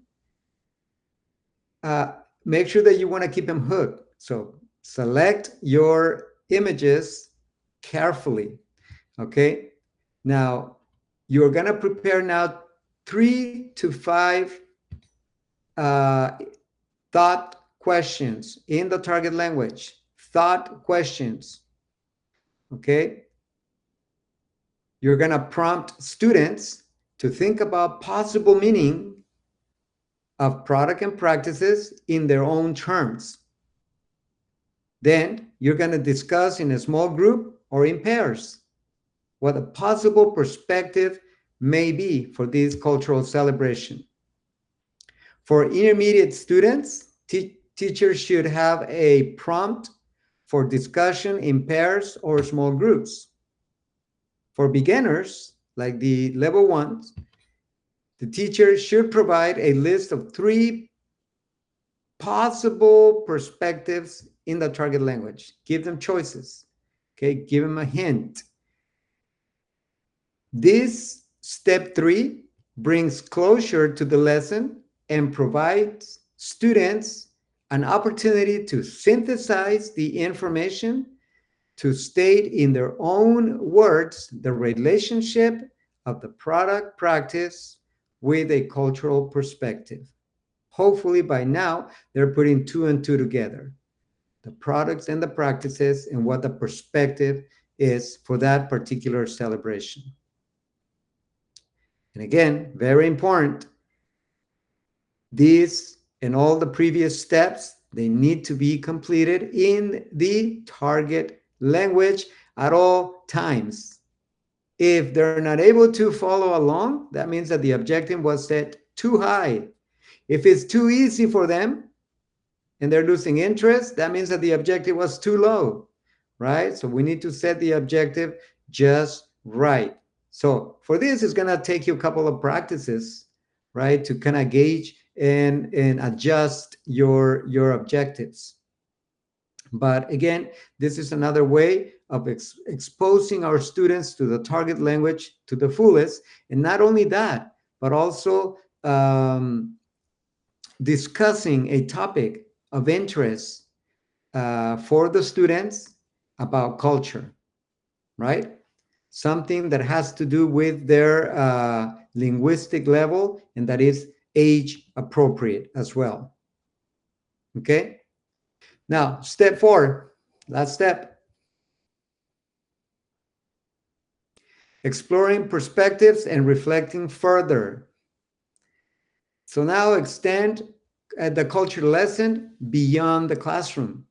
Make sure that you want to keep them hooked. So select your images carefully. Okay. Now you're going to prepare now 3 to 5 thought questions in the target language. Thought questions. Okay. You're going to prompt students to think about possible meaning of product and practices in their own terms. Then you're going to discuss in a small group or in pairs what a possible perspective may be for this cultural celebration. For intermediate students, teachers should have a prompt for discussion in pairs or small groups. For beginners, like the level 1s, the teacher should provide a list of 3 possible perspectives in the target language. Give them choices. Okay, give them a hint. This step 3 brings closure to the lesson and provides students an opportunity to synthesize the information to state in their own words the relationship of the product practice with a cultural perspective. Hopefully by now, they're putting 2 and 2 together. The products and the practices and what the perspective is for that particular celebration. And again, very important, these and all the previous steps, they need to be completed in the target language at all times. If they're not able to follow along, that means that the objective was set too high. If it's too easy for them and they're losing interest, that means that the objective was too low, right? So we need to set the objective just right. So for this, it's going to take you a couple of practices, right, to kind of gauge and adjust your objectives. But again, this is another way of exposing our students to the target language to the fullest. And not only that, but also discussing a topic of interest for the students about culture, right? Something that has to do with their linguistic level and that is age appropriate as well. Okay? Now, step 4, last step. Exploring perspectives and reflecting further. So now extend the culture lesson beyond the classroom.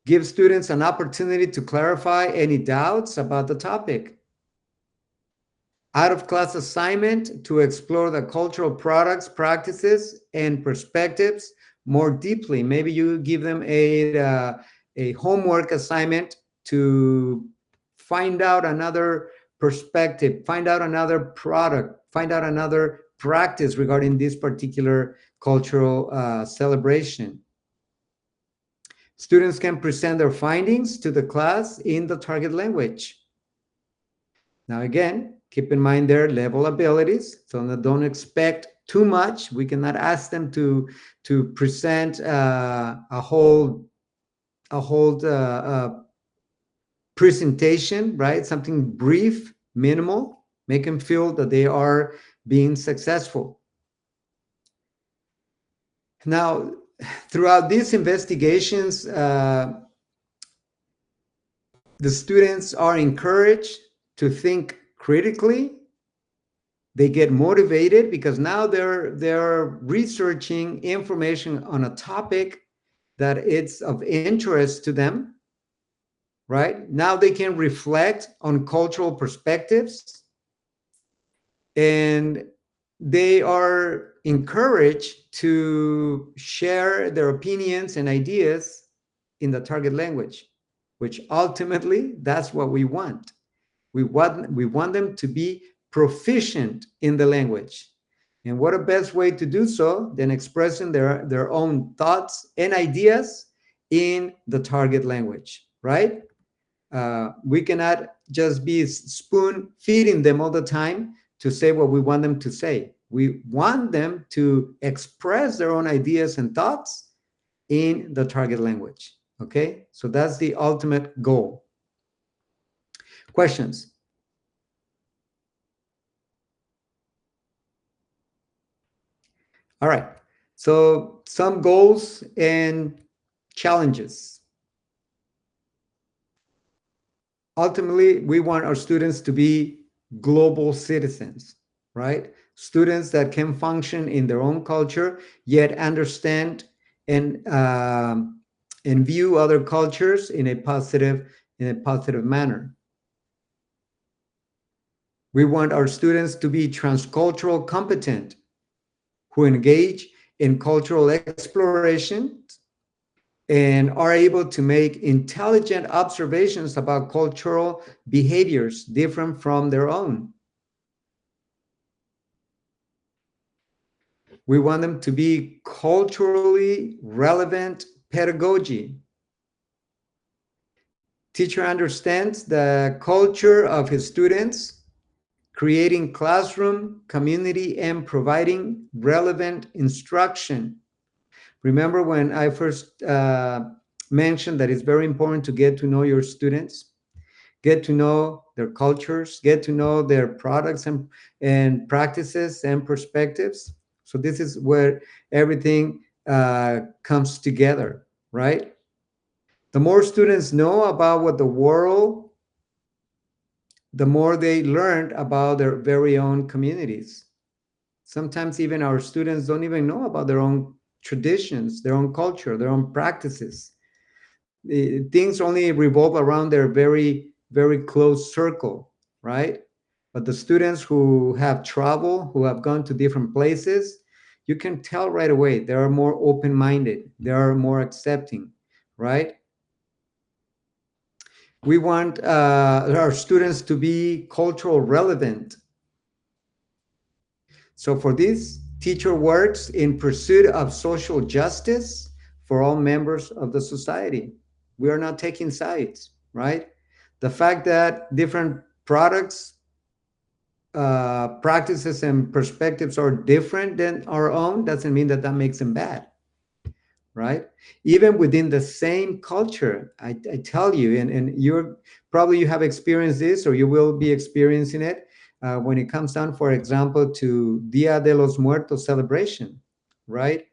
Give students an opportunity to clarify any doubts about the topic. Out-of-class assignment to explore the cultural products, practices, and perspectives more deeply. Maybe you give them a homework assignment to find out another perspective, find out another product, find out another practice regarding this particular cultural celebration. Students can present their findings to the class in the target language. Now, again, keep in mind their level abilities, so don't expect too much. We cannot ask them to present a whole presentation, right? Something brief, minimal, make them feel that they are being successful. Now, throughout these investigations, the students are encouraged to think critically They get motivated because now they're researching information on a topic that it's of interest to them, right? Now they can reflect on cultural perspectives, and they are encouraged to share their opinions and ideas in the target language, which ultimately that's what we want. We want them to be proficient in the language. And what a best way to do so than expressing their own thoughts and ideas in the target language, right? We cannot just be spoon feeding them all the time to say what we want them to say. We want them to express their own ideas and thoughts in the target language. Okay, so that's the ultimate goal. Questions? All right, so some goals and challenges. Ultimately, we want our students to be global citizens, right? Students that can function in their own culture, yet understand and and view other cultures in a positive manner. We want our students to be transcultural competent, who engage in cultural exploration and are able to make intelligent observations about cultural behaviors different from their own. We want them to be culturally relevant pedagogy. Teacher understands the culture of his students, creating classroom, community, and providing relevant instruction. Remember when I first mentioned that it's very important to get to know your students, get to know their cultures, get to know their products and practices and perspectives. So this is where everything comes together, right? The more students know about what the world, the more they learn about their very own communities. Sometimes even our students don't even know about their own traditions, their own culture, their own practices. Things only revolve around their very, very close circle, right? But the students who have traveled, who have gone to different places, you can tell right away they are more open-minded, they are more accepting, right? We want our students to be cultural relevant. So for this, teacher works in pursuit of social justice for all members of the society. We are not taking sides, right? The fact that different products, practices, and perspectives are different than our own doesn't mean that that makes them bad, right? Even within the same culture, I tell you, and you're probably you have experienced this or you will be experiencing it when it comes down, for example, to Dia de los Muertos celebration, right?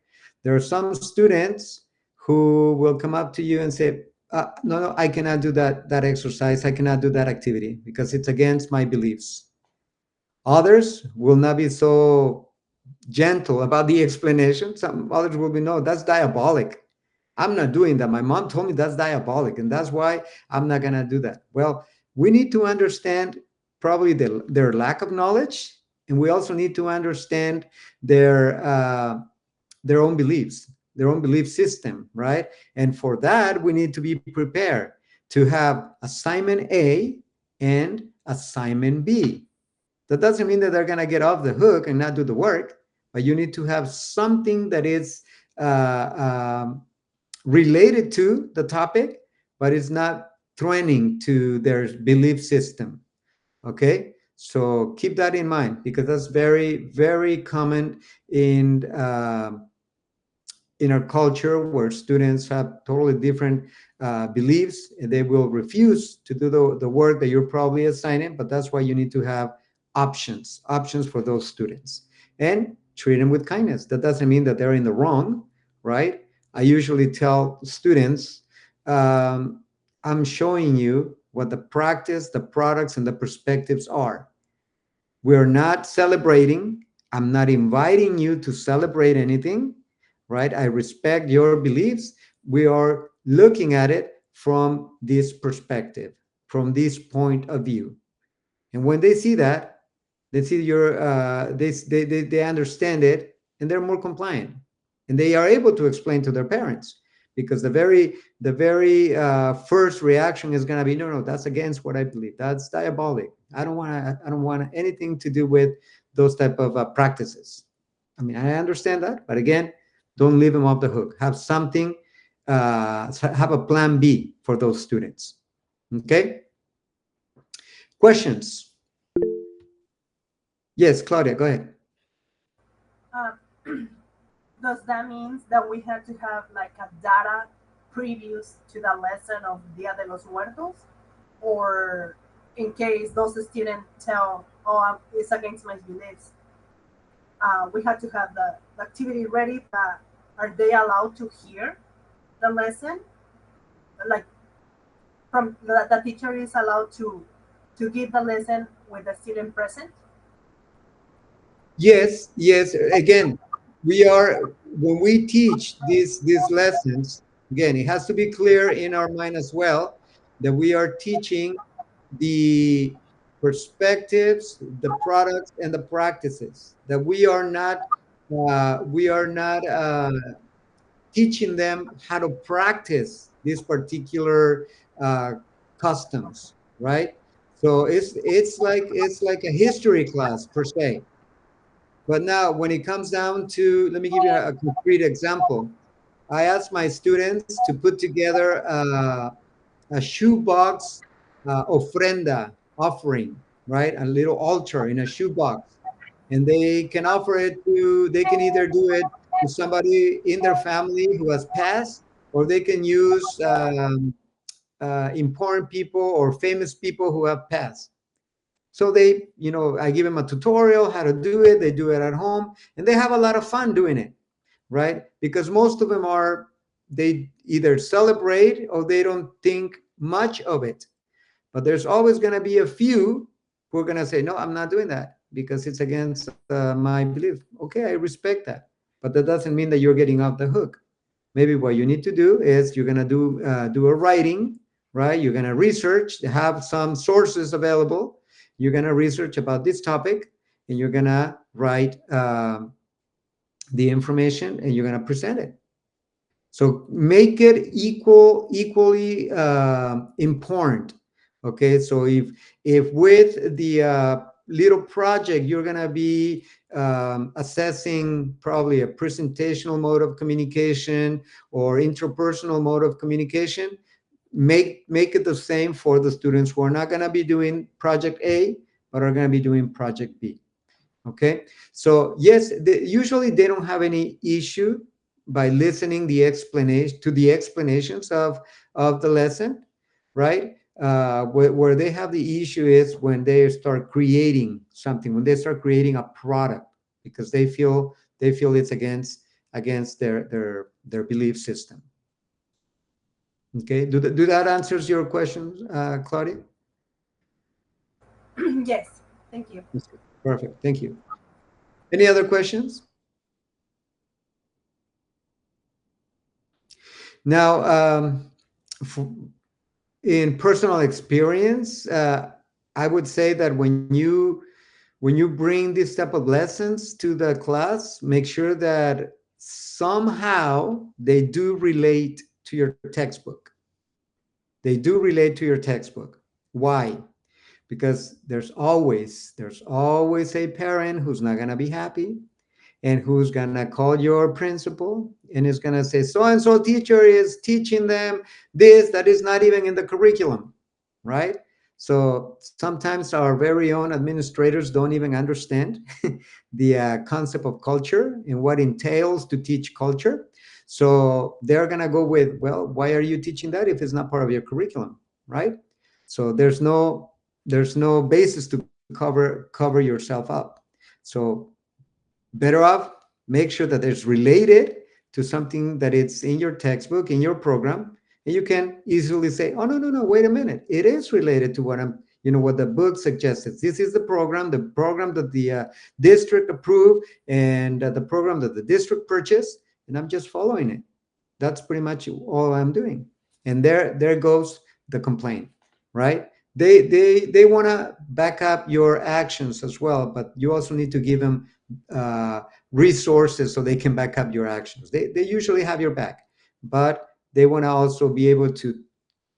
There are some students who will come up to you and say, no, no, I cannot do that exercise. I cannot do that activity because it's against my beliefs. Others will not be so gentle about the explanation. Some others will be, no, that's diabolic. I'm not doing that. My mom told me that's diabolic, and that's why I'm not going to do that. Well, we need to understand probably their lack of knowledge, and we also need to understand their own beliefs, their own belief system, right? And for that, we need to be prepared to have assignment A and assignment B. That doesn't mean that they're going to get off the hook and not do the work, but you need to have something that is related to the topic, but it's not threatening to their belief system. Okay, so keep that in mind because that's very, very common in our culture where students have totally different beliefs and they will refuse to do the work that you're probably assigning, but that's why you need to have options for those students and treat them with kindness. That doesn't mean that they're in the wrong, right? I usually tell students, I'm showing you what the practice, the products, and the perspectives are. We're not celebrating. I'm not inviting you to celebrate anything, right? I respect your beliefs. We are looking at it from this perspective, from this point of view. And when they see that, they see your, they understand it, and they're more compliant, and they are able to explain to their parents, because the very first reaction is going to be, no, no, that's against what I believe. That's diabolic. I don't want anything to do with those type of practices. I mean, I understand that, but again, don't leave them off the hook. Have something, have a plan B for those students. Okay. Questions? Yes, Claudia, go ahead. Uh, does that mean that we have to have like a data previous to the lesson of Dia de los Muertos? Or in case those students tell, oh, it's against my beliefs, we have to have the activity ready, but are they allowed to hear the lesson? Like from the teacher is allowed to give the lesson with the student present? Yes, yes. Again, we are when we teach these lessons, again, it has to be clear in our mind as well that we are teaching the perspectives, the products, and the practices. That we are not teaching them how to practice these particular uh, customs, right? So it's like a history class per se. But now, when it comes down to, let me give you a concrete example. I asked my students to put together a shoebox ofrenda offering, right? A little altar in a shoebox. And they can offer it to, they can either do it to somebody in their family who has passed, or they can use important people or famous people who have passed. So I give them a tutorial how to do it. They do it at home, and they have a lot of fun doing it, right? Because most of them they either celebrate or they don't think much of it. But there's always going to be a few who are going to say, no, I'm not doing that because it's against my belief. Okay, I respect that. But that doesn't mean that you're getting off the hook. Maybe what you need to do is you're going to do a writing, right? You're going to research, have some sources available. You're going to research about this topic, and you're going to write the information, and you're going to present it. So make it equally important. Okay, so if with the little project you're gonna be assessing probably a presentational mode of communication or interpersonal mode of communication, make it the same for the students who are not gonna be doing project A but are gonna be doing project B. Okay, so yes, usually they don't have any issue by listening the explanations of the lesson, right? Where they have the issue is when they start creating something, when they start creating a product, because they feel it's against their belief system. Okay, do that answers your question, Claudia? Yes, thank you. Perfect, thank you. Any other questions? Now, in personal experience, I would say that when you bring these type of lessons to the class, make sure that somehow they do relate to your textbook. They do relate to your textbook. Why? Because there's always a parent who's not going to be happy, and who's gonna call your principal and is gonna say, so and so teacher is teaching them this that is not even in the curriculum, right? So sometimes our very own administrators don't even understand the concept of culture and what entails to teach culture. So they're gonna go with, well, why are you teaching that if it's not part of your curriculum, right? So there's no basis to cover yourself up. So better off make sure that it's related to something that it's in your textbook, in your program, and you can easily say, oh, no, no, no, wait a minute, it is related to what I'm you know, what the book suggested. This is the program that the district approved, and the program that the district purchased, and I'm just following it. That's pretty much all I'm doing. And there goes the complaint, right? They want to back up your actions as well, but you also need to give them uh, resources so they can back up your actions. They usually have your back, but they want to also be able to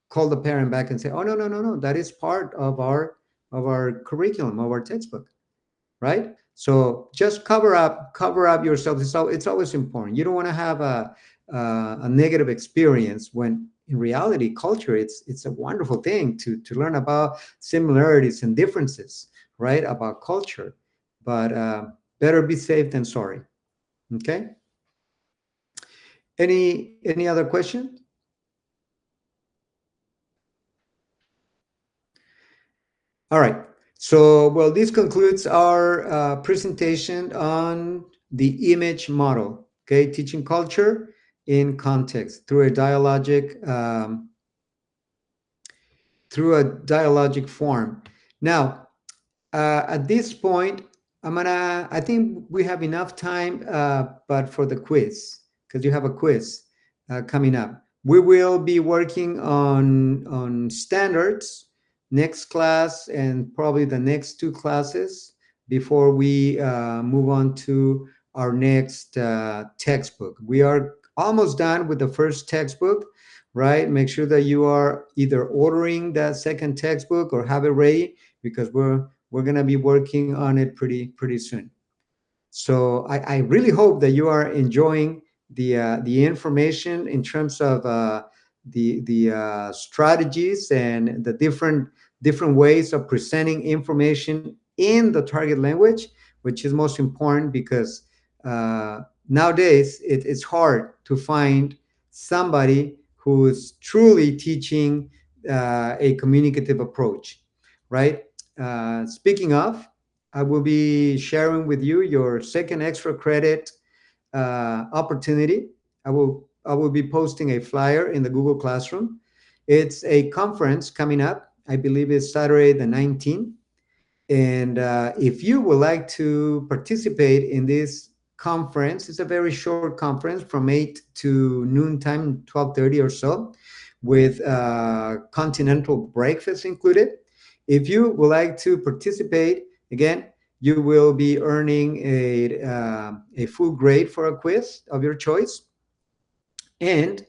call the parent back and say, oh, no, no, no, no, that is part of our curriculum, of our textbook, right? So just cover up yourself. It's always important. You don't want to have a negative experience when in reality culture, it's a wonderful thing to learn about similarities and differences, right, about culture. But better be safe than sorry. Okay. Any other questions? All right. So, well, this concludes our presentation on the image model, okay, teaching culture in context through a dialogic form. Now, at this point, I think we have enough time, but for the quiz, because you have a quiz coming up. We will be working on standards next class and probably the next two classes before we move on to our next textbook. We are almost done with the first textbook, right? Make sure that you are either ordering that second textbook or have it ready, because we're going to be working on it pretty soon. So I really hope that you are enjoying the information in terms of the strategies and the different ways of presenting information in the target language, which is most important because nowadays it's hard to find somebody who's truly teaching a communicative approach, right? Speaking of, I will be sharing with you your second extra credit opportunity. I will be posting a flyer in the Google Classroom. It's a conference coming up. I believe it's Saturday the 19th. And if you would like to participate in this conference, it's a very short conference from 8 to noon time, 12:30 or so, with continental breakfast included. If you would like to participate, again, you will be earning a full grade for a quiz of your choice. And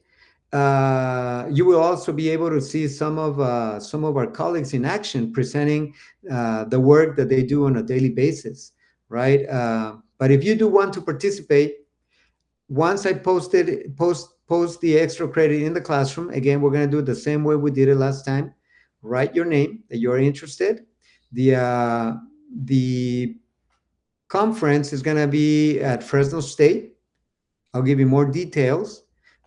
you will also be able to see some of our colleagues in action presenting the work that they do on a daily basis, right? But if you do want to participate, once I post the extra credit in the classroom, again, we're going to do it the same way we did it last time. Write your name that you're interested. The conference is going to be at Fresno State. I'll give you more details,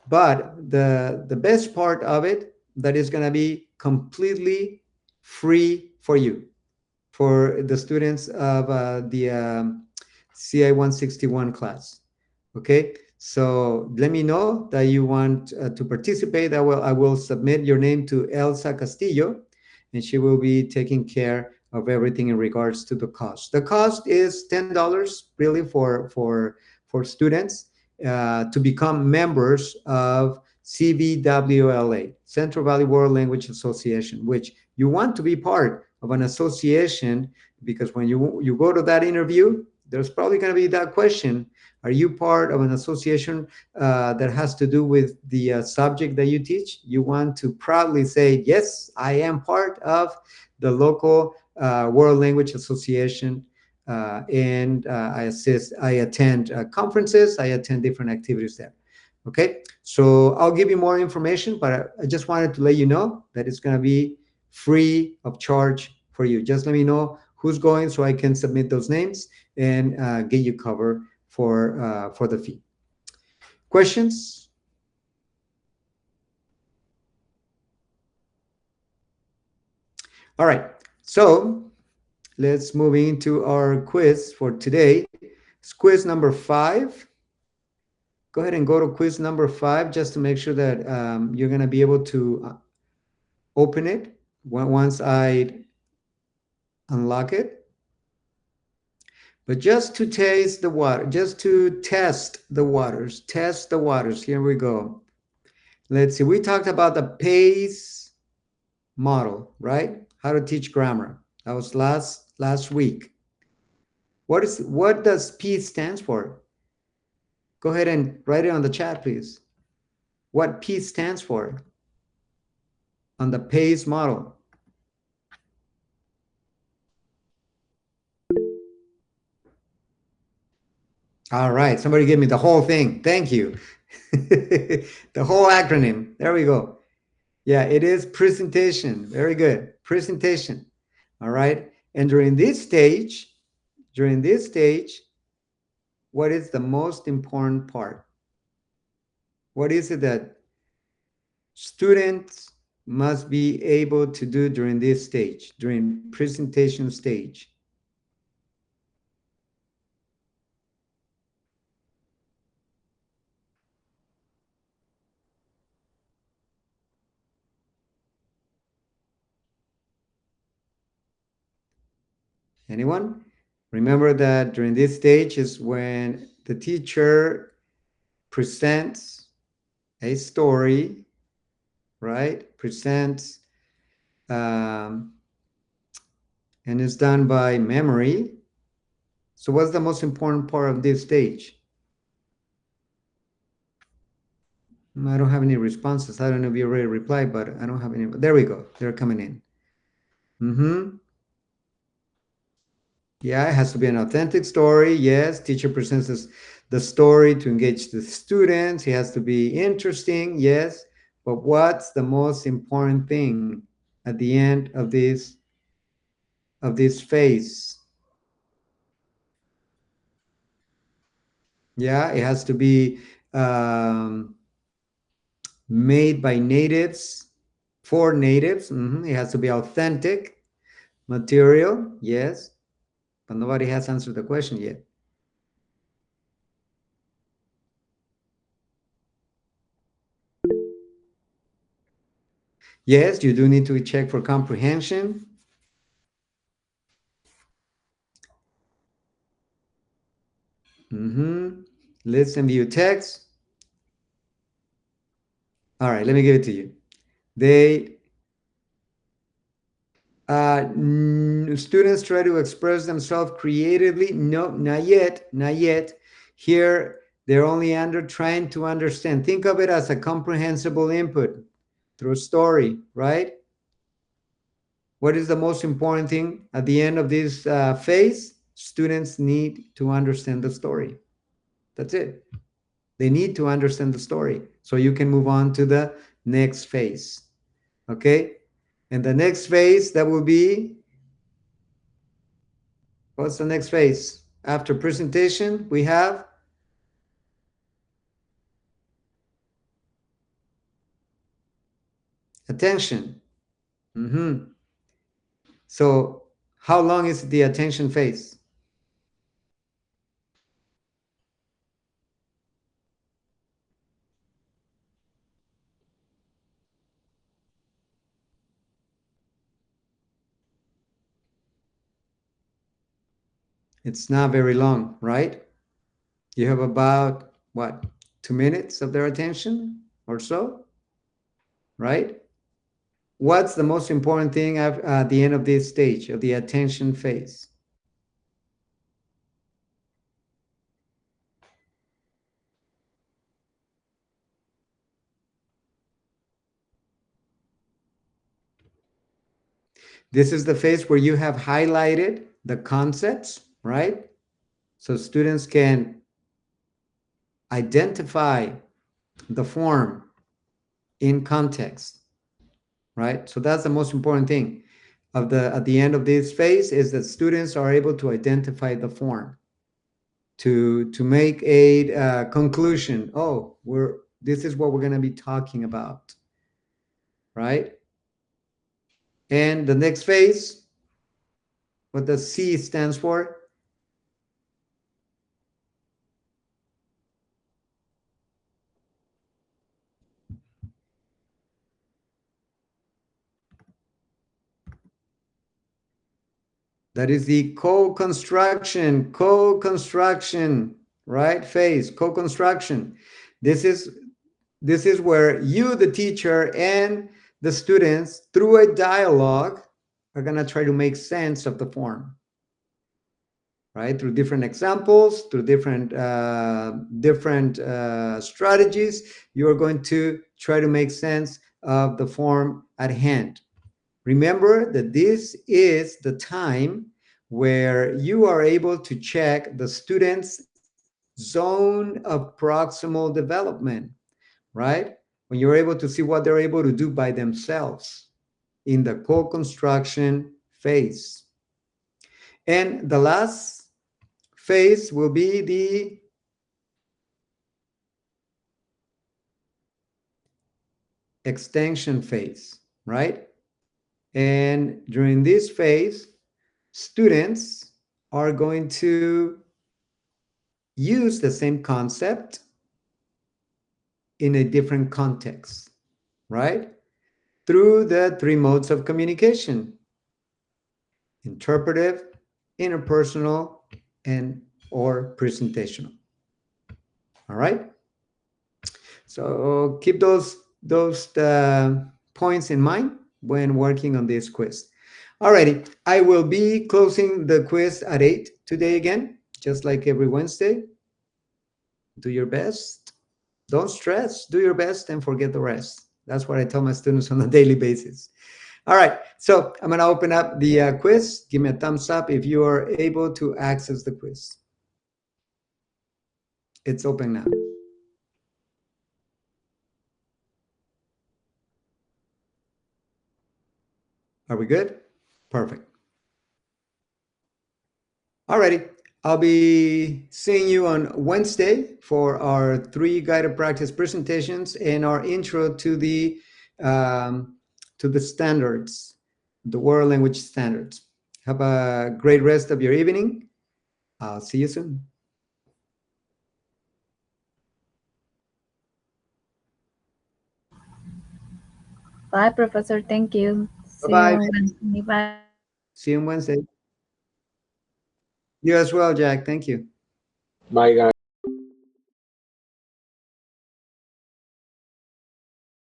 but the best part of it, that is going to be completely free for you, for the students of the CI 161 class. Okay, so let me know that you want to participate. I will submit your name to Elsa Castillo, and she will be taking care of everything in regards to the cost. The cost is $10 really for students to become members of CVWLA, Central Valley World Language Association, which you want to be part of an association, because when you go to that interview, there's probably going to be that question: are you part of an association that has to do with the subject that you teach? You want to proudly say, yes, I am part of the local World Language Association, and I attend conferences, I attend different activities there. Okay, so I'll give you more information, but I just wanted to let you know that it's going to be free of charge for you. Just let me know who's going so I can submit those names and get you covered for the fee. Questions? All right, so let's move into our quiz for today. It's quiz number 5. Go ahead and go to quiz number 5 just to make sure that you're going to be able to open it once I unlock it. But just to taste the water, just to test the waters, test the waters. Here we go. Let's see. We talked about the PACE model, right? How to teach grammar. That was last week. What does P stands for? Go ahead and write it on the chat, please. What P stands for on the PACE model. All right, somebody give me the whole thing. Thank you. The whole acronym. There we go. Yeah, it is presentation. Very good. Presentation. All right. And during this stage, what is the most important part? What is it that students must be able to do during this stage, during presentation stage? Anyone? Remember that during this stage is when the teacher presents a story, right? Presents, and it's done by memory. So what's the most important part of this stage? I don't have any responses. I don't know if you already replied, but I don't have any. There we go. They're coming in. Yeah, it has to be an authentic story. Yes, teacher presents us the story to engage the students. It has to be interesting. Yes, but what's the most important thing at the end of this phase? Yeah, it has to be made by natives for natives. It has to be authentic material. Yes, but nobody has answered the question yet. Yes, you do need to check for comprehension. Listen, view text. All right, let me give it to you. They students try to express themselves creatively. No, not yet, not yet. Here, they're only trying to understand. Think of it as a comprehensible input through story, right? What is the most important thing at the end of this phase? Students need to understand the story. That's it. They need to understand the story so you can move on to the next phase. Okay? And the next phase, that will be, what's the next phase? After presentation, we have attention. So how long is the attention phase? It's not very long, right? You have about, what, 2 minutes of their attention or so, right? What's the most important thing at the end of this stage of the attention phase? This is the phase where you have highlighted the concepts, right? So students can identify the form in context, right? So that's the most important thing at the end of this phase, is that students are able to identify the form to make a conclusion. Oh, this is what we're going to be talking about, right? And the next phase, what the C stands for? That is the co-construction, right? Phase, co-construction. This is this is where you, the teacher, and the students, through a dialogue, are gonna try to make sense of the form, right? Through different examples, through different strategies, you are going to try to make sense of the form at hand. Remember that this is the time where you are able to check the student's zone of proximal development, right? When you're able to see what they're able to do by themselves in the co-construction phase. And the last phase will be the extension phase, right? And during this phase, students are going to use the same concept in a different context, right? Through the three modes of communication: interpretive, interpersonal, and or presentational. All right. So keep those points in mind when working on this quiz. Alrighty, I will be closing the quiz at 8 today again, just like every Wednesday. Do your best. Don't stress. Do your best and forget the rest. That's what I tell my students on a daily basis. All right, so I'm going to open up the quiz. Give me a thumbs up if you are able to access the quiz. It's open now. Are we good? Perfect. Alrighty, I'll be seeing you on Wednesday for our 3 guided practice presentations and our intro to the standards, the world language standards. Have a great rest of your evening. I'll see you soon. Bye, Professor. Thank you. See you Bye-bye. on Wednesday. Bye. See you on Wednesday. You as well, Jack. Thank you. Bye, guys.